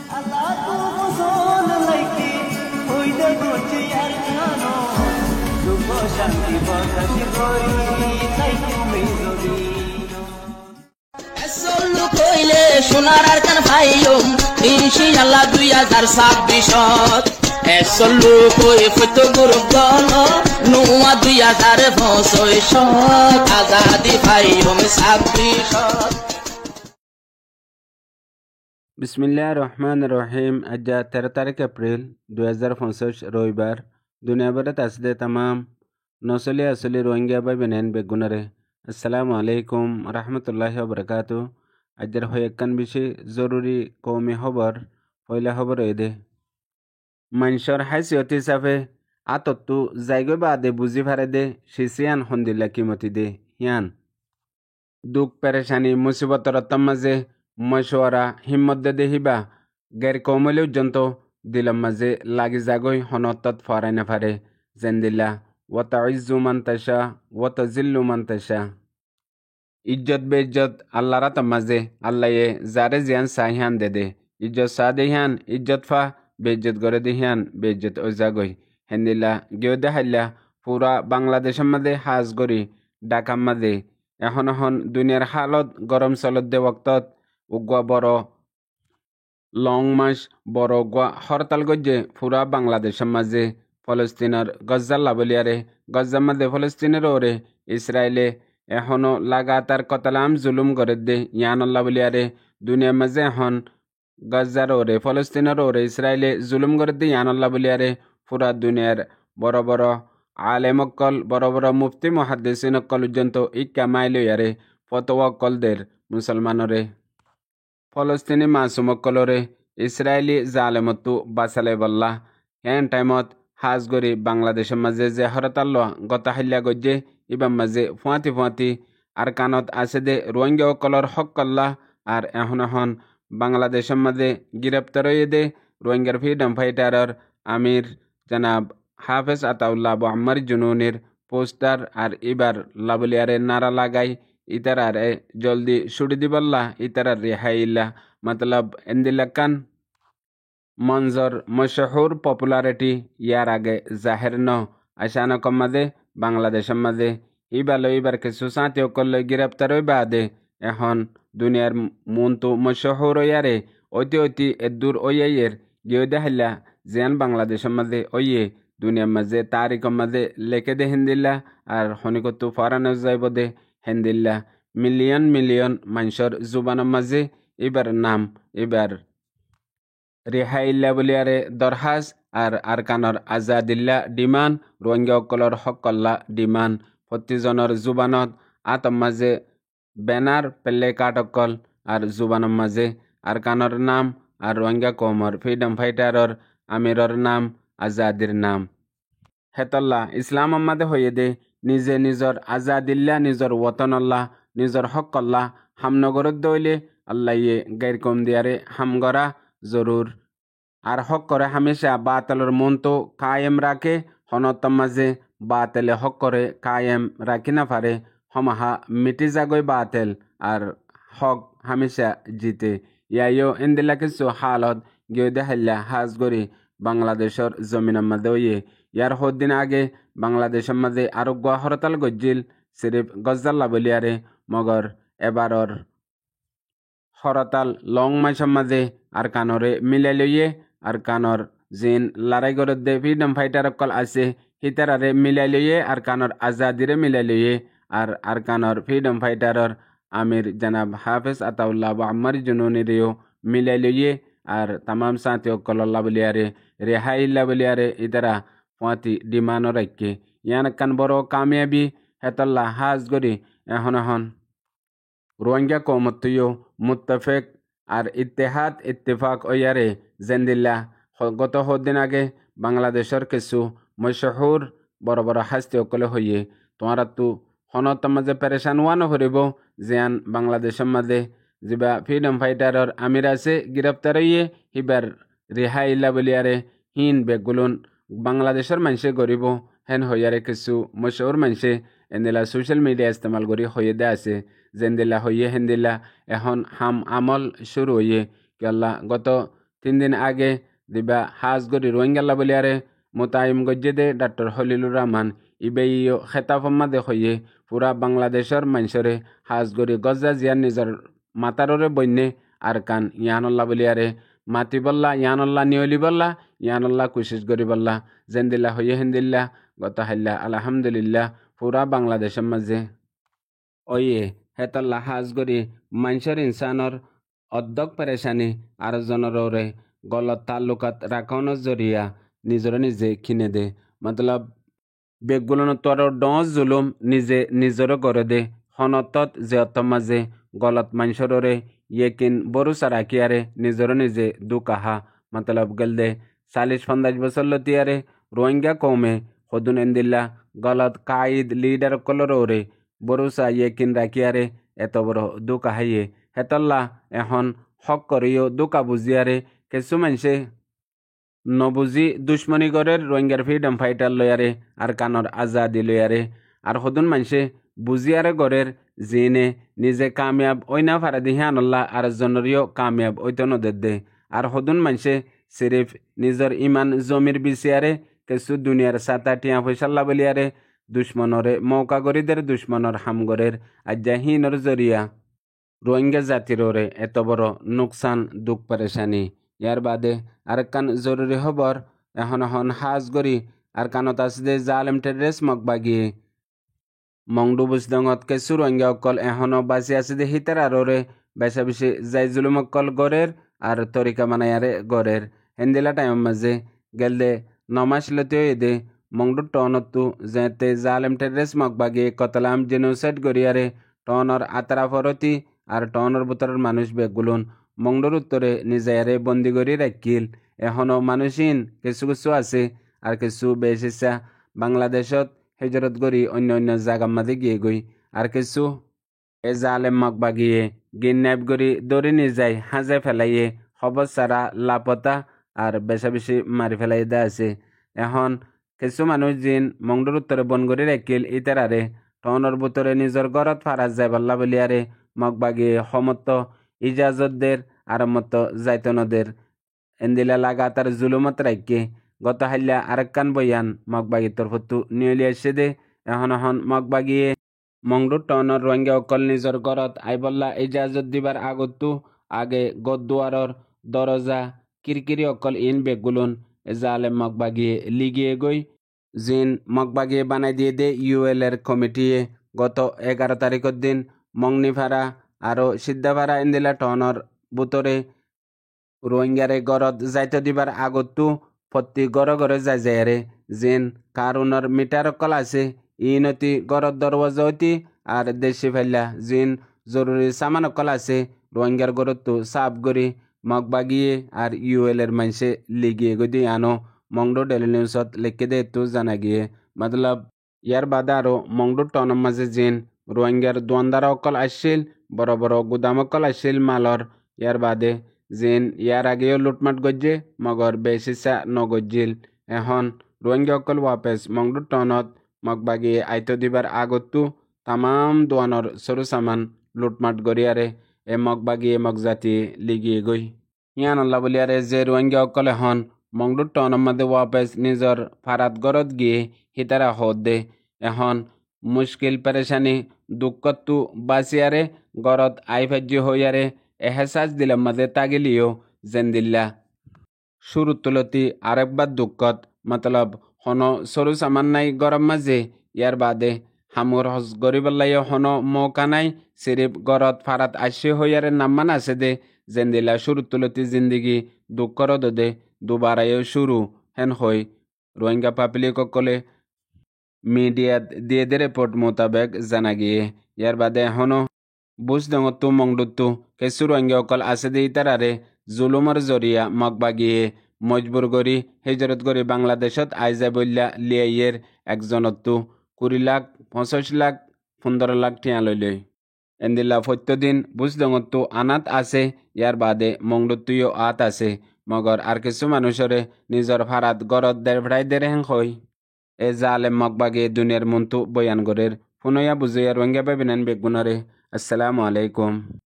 Allah tu muson laiki hoida goche yar jano Dukho shanti bakashi kori tai tumi jodi Esolu koile sonar আর কান phylum ইনশাআল্লাহ 2026 Esolu koi photo group গল নোয়া 2025 Azadi phylum 26 বিসমিল্লাহির রহমানির রহিম। আজ 13 তারিখ April 2025 রবিবার। দুনিয়া ভরত আসলে तमाम নসলি আসলি রোহিঙ্গা ভাই বেনেন বেগুনারে আসসালামু আলাইকুম রহমতুল্লাহি ওয়া বারাকাতু। আজের হয়েকান বেশি জরুরি কওমি খবর পয়লা খবর এদে মানুষের হাসিয়ত হিসাবে আতত্তু জায়গা বাদে বুঝি ফারে দে শিশিয়ান হন্দিল্লা কিমতি দে হিয়ান দুঃখ পেরেশানি মুসিবতর মাঝে মশওয়ারা হিম্মত দে দেহিবা গের কৌমলেও জন্ত দিলম মাঝে লাগি জাগই হনতত ফরাই না ফারে জেন্দিল্লা ওয়াতা ইজ্জু মান তাশা ওয়াতা জিল্লু মান তাশা। ইজ্জত বেইজ্জত আল্লাহ রাত মাঝে আল্লাহ জারে জিয়ান সাহিয়ান দে ইজ্জত সা দেহিয়ান ইজ্জত ফা বেইজ্জত গড়ে দেহিয়ান বেইজ্জত ও জাগই হেন্দিল্লা গেও দেহাইল্লা পুরা বাংলাদেশের মাঝে হাজ গড়ি ডাকার মাঝে এখন দুনিয়ার হালত গরম চলত দে ওক্তত উগুয়া বড় লং মাস বড় গুয়া হরতাল গজ্জে পুরা বাংলাদেশের মাঝে ফলস্তিনের গজ্জার লাবলিয়ারে গজ্জার মাঝে ফলস্তিনের ওরে ইসরায়েলে এখনো লাগাতার কতলাম জুলুম করে দে ইয়ানল্লা বলিয়ারে দুনিয়ার মাঝে এখন গজ্জার ওরে ফলস্তিনের ওরে ইসরায়েলে জুলুম করে দে ইয়ানল্লা বলিয়ারে পুরা দুনিয়ার বড় বড় আলেমক্কল বড় বড় মুফতি মুহাদ্দিসিনক্কল পর্যন্ত ইক্কা মাইলয়ারে ফতোয়াক্কলদের মুসলমানরে ফলস্তিনি মাসুমক্কলরে ইসরায়েলি জালেমতো বাসালে বল্লা হ্যান টাইমত হাজ গরি বাংলাদেশের মাঝে যে হরতাল গতা হাল্লা গজ্জে ইবাম মাঝে ফুয়াতি আর কানত আছে দে রোহিঙ্গা অকলর হক কল্লা আর এখন বাংলাদেশের মাঝে গ্রেপ্তার হয়ে দে রোহিঙ্গার ফ্রিডম ফাইটারর আমির জনাব হাফেজ আতাউল্লাহ আবু আম্মার জুনুনের পোস্টার আর এবার লাবলিয়ারে নারা লাগাই ইতারারে জলদি ছুটি দিবল্লা ইতারার রেহাইল্লা মতলব এন্দিলাকান মঞ্জর মশহুর পপুলারিটি ইয়ার আগে জাহের ন আশানক মাঝে বাংলাদেশের মাঝে ইবার কিছু সাথী করলে গ্রেপ্তার হই বাদে এখন দুনিয়ার মন্তু মশহুর ইয়ারে অতি এদূর ওয়ের গিয়ে দেখাইলা জিয়ান বাংলাদেশের মাঝে ওয়ে দুনিয়ার মাঝে তারিখ মাঝে লেখে দে হিন্দিল্লা আর হনিকতু ফরানো যাইব দে হিন্দিল্লা মিলিয়ন মানুষের জুবানের মাঝে এবার নাম এবার রেহাইল্লা বলিয়ারে দরহাজ আর আরকানর আজাদিল্লা ডিমান রোহিঙ্গা অকলর হকল্লা ডিমান প্রতিজনের জুবানত আতম মাঝে ব্যানার পেলে কাটকল আর জুবানের মাঝে আরকানর নাম আর রোহিঙ্গা কমর ফ্রিডম ফাইটারর আমিরর নাম আজাদির নাম হেতল্লা ইসলাম মাঝে হয়ে দে নিজে নিজর আজাদিল্লা নিজর ওতনল্লাহ নিজর হকল্লা হামনগরত দইলে আল্লাহ গাইর কম দিয়ারে হামগরা জরুর আর হক করে হামেশা বাতলের মন তো কায়েম রাখে হনতম মাঝে বাতেলে হক করে কায়েম রাখি না পারে হমাহা মিটি যাগই বাতেল আর হক হামেশা জিতে ইয়াইও এন্দিলা কিছু হালত গিয়ে দেখাইলা হাজ গরি বাংলাদেশের জমিনের মাঝে ওয়ে ইয়ার দিন আগে বাংলাদেশের মাঝে আরো গুয়া হরতাল গজ্জিল সিরিফ গজ্জাল্লা বলিয়ারে মগর এবারর হরতাল লং মাসের মাঝে আর কানরে মিলাই লইয়ে আর কানর জিন লড়াই করে দে ফ্রিডম ফাইটার অকল আছে হিতারারে মিলাই লইয়ে আর কানর আজাদিরে মিলাই লইয়ে আর কানর ফ্রিডম ফাইটারর আমির জনাব হাফেজ আতাউল্লাহ আবু আম্মার জুনুনিরেও মিলাই লইয়ে আর তামাম সাথী অকল আল্লাহ বলিয়ারে রেহাইল্লা বলিয়ারে ইতারা পাঁতি ডিমানো রাখে ইয়ান কান বড় কামিয়াবি হেতল্লা হাজ গরি এখন রোহিঙ্গা কৌমত্তীয় মুত্তাফেক আর ইত্তেহাদ ইত্তেফাক ওয়ারে জেন্দিল্লা গত দিন আগে বাংলাদেশের কিছু মশহুর বড় বড় হাস্তি অকলে হইয়ে তোমার তো হনত মাঝে পেরেশান ওয়ানো হরিব জিয়ান বাংলাদেশের মাঝে যা ফ্রিডম ফাইটারর আমির আছে গ্রেপ্তার হইয়ে হিবার রেহাইল্লা বলিয়ারে হিন বেগুলুন বাংলাদেশের মানুষে গরিব হেন হইয়ারে কিছু মশহুর মানুষে এন্দিলা সোশ্যাল মিডিয়া ইস্তেমাল করি হয়ে দে আছে জেন্দিল্লা হইয়ে হেন্দিল্লা এখন হাম আমল শুরু হইয়ে কেল্লা গত 3 দিন আগে দিবা হাজ গরি রোহিঙ্গাল্লা বলিয়ারে মোতায়েম গজ্জে দে ডাক্তার হলিলুর রহমান ইবেইও খেতাফম্মা দেখইয়ে পুরা বাংলাদেশের মানুষরে হাজ গরি গজ্জা জিয়ার নিজের মাতাররে বন্যে আর কান ইয়ানল্লা বলিয়ারে মাতি বল্লা ইয়ানল্লা নিয়লি বল্লা ইয়ানল্লা কুশিস গরি বল্লা জেন্দিল্লা হইয়ে হেন্দিল্লা গত হাল্লা আলহামদুলিল্লাহ পুরা বাংলাদেশের মাঝে ওয়ে হেতল্লা হাজ গরি মানুষের ইনসানর অধ্যক পেরেশানি আর জনরে গলত তাল্লুকাত রাখানোর জরিয়া নিজের নিজে কিনে দে মতলব বেগুলো তোর ডস জুলুম নিজে নিজের করে দে হনতত যে অত মাঝে গলত মানুষরে ইয়েকিন বরুসা রাখিয়ারে নিজের নিজে দুকাহা মতলব গেল দে 40-50 বছর লতিয়ারে রোহিঙ্গা কৌমে হদুন এন্দিল্লা গলত কাইদ লিডার কলরে বরুসা ইয়েকিন রাখিয়ারে এত বড় দুকাহাইয়ে হেতল্লা এখন হক করিও দুকা বুঝিয়ারে কিছু মানুষে নবুজি দুশ্মনী গরের রোহিঙ্গার ফ্রিডম ফাইটার লয়ারে আর কানর আজাদি লয়ারে আর হদুন মানুষে বুঝিয়ারে গরের জিনে নিজে কামিয়াব ওই না ফারা দিহে আনল্লাহ আর জনরিও কামিয়াব ওইতো নদের দে আর হদুন মানুষে সিরিফ নিজের ইমান জমির বিচিয়ারে কিছু দুনিয়ার সাতা টিয়া ফৈসাল্লা বলিয়ারে দুশ্মনরে মৌকা গরিদের দুশ্মনর হামগরের আজ্জাহীনর জরিয়া রোহিঙ্গা জাতিরে এত বড় নুকসান দুঃখ পেরেশানি ইয়ার বাদে আর কান জরুরি খবর এখন হাজ গরি আর কানত আছে জালেম টেরেস মগবাগিয়ে মংডু বুজদঙত কেসু রোহিঙ্গা অকল এখনো বাঁচি আছে দে হিতার আররে বেশা বেশি যাই জুলুম অকল গড়ের আর তরিকা মানায়ারে গড়ের হেন্দিলা টাইম মাঝে গেল দে নমাসলতেও এদে মংডু টনতু যেতে জালেম টেরেস মগবাগিয়ে কতলাম জেনোসাইড গড়িয়ারে টনর আতরা ফরতি আর টনের ভিতরের মানুষ বেগুলুন মংডুর উত্তরে নিজায়ারে বন্দি করি রাখিল এখনো মানুষহীন কিছু কিছু আছে আর কিছু বেশিসা বাংলাদেশত হিজরত করি অন্য অন্য জায়গা মাঝে গিয়ে গই আর কিছু এ জালেম মগবাগিয়ে গিন্নাইব করি দৌড়ি নিজাই হাজে ফেলাইয়ে খবর সারা লাপতা আর বেশা বেশি মারি ফেলাই দা আছে এখন কিছু মানুষ জিন মংডুর উত্তরে বন করি রাখিল ইতারারে টনের ভিতরে নিজের ঘরত ফারাজ যায় বল্লা বলিয়ারে মগবাগিয়ে সমত ইজাজতদের আর মত জাইতনদের এন্দিলা লাগাতার জুলুমত রাখকে গত হাল্লা আরেককান বয়ান মগবাগি তরফতু নিয়লি আসছে দে এখন মগবাগিয়ে মংডুর টনের রোহিঙ্গা অকল নিজের ঘরত আইবল্লা ইজাজত দিবার আগতো আগে গদুয়ারর দরজা কিরকিরি অকল ইন বেগুলুন জালেম মগবাগিয়ে লিগিয়ে গই জিন মগবাগিয়ে বানাই দিয়ে দে ইউএল এর কমিটিয়ে গত 11 তারিখের দিন মংনিফারা আরো সিদ্ধাভারা ইন্দিলা টনর বুতরে রোহিঙ্গারে গরত যাইতে দিবার আগতো প্রতি গড়ে গড়ে যাই যায়রে জিন কারুনর মিটার কল আছে ইনতি গরত দরওয়াজা অতি আর দেশি ফেললা জিন জরুরি সামান কল আছে রোহিঙ্গার গরত সাফ গরি মগবাগিয়ে আর ইউএল এর মানসে লিগিয়ে গদি আনো মংডো ডেলি নিউজত লিখে দে তো জানা গিয়ে মতলব ইয়ার বাদে আরো মংডো টনের মাঝে জিন রোহিঙ্গার দোয়ানদারা অকল আসছিল বড় বড় গুদাম অকল আসছিল মালর ইয়ার বাদে জিন ইয়ার আগেও লুটমাট গজ্জে মগর বেশিসা নগজ্জিল এখন রোহিঙ্গা অকল ওয়াপেস মংডো টনত মগবাগিয়ে আইতো দিবার আগতো তামাম দোয়ানর সরু সামান লুটমাট গড়িয়ারে এ মগবাগিয়ে মগজাতি লিগিয়ে গই ইয়ান আল্লাহ বলিয়ারে যে রোহিঙ্গা অকল এখন মংডো টনের মধ্যে ওয়াপেস নিজর ফারাত গরত গিয়ে হিতারা হদ দে এখন মুশকিল পেরেশানি দুঃখতু বাঁচিয়ারে গরত আইফাজ্য হইয়ারে এহেসাস দিলাম মাঝে তাগিলিও জেন্দিল্লা শুরু তুলতি আরেকবার দুঃখত মতলব হন সরু সামান নাই গরম মাঝে ইয়ার বাদে হামুর হজ গরিবল্লাইও হন মৌকা নাই সিরিফ গরত ফারাত আসে হইয়ারে নাম্মান আছে দে জেন্দিল্লা শুরু তুলতি জিন্দিগি দুঃখর দে দুবারাইও শুরু হেন হই রোহিঙ্গা পাবলিক কলে মিডিয়াত দিয়ে দে রিপোর্ট মোতাবেক জানা গিয়ে ইয়ার বাদে এখনো বুঝদঙতো মংডুতো কিছু রোহিঙ্গা অকল আছে দে ইতারারে জুলুমর জরিয়া মগবাগিয়ে মজবুর করি হিজরত করি বাংলাদেশত আইজা বললা লিয়াইয়ের একজনতো 20 লাখ 25 লাখ 15 লাখ টিয়া লইলই এন্দিল্লা প্রত্যদিন বুঝদঙতো আনাত আছে ইয়ার বাদে মংডুতুও আত আছে মগর আর কিছু মানুষরে নিজর ফারাত গরত দের ফ্রাই দের হেং হই এ জালেম মগবাগে দুনিয়ার মন্তু বয়ান গরের ফুনয়া বুঝিয়া রোহিঙ্গা বেবিনান বেগুনারে আসসালামু আলাইকুম।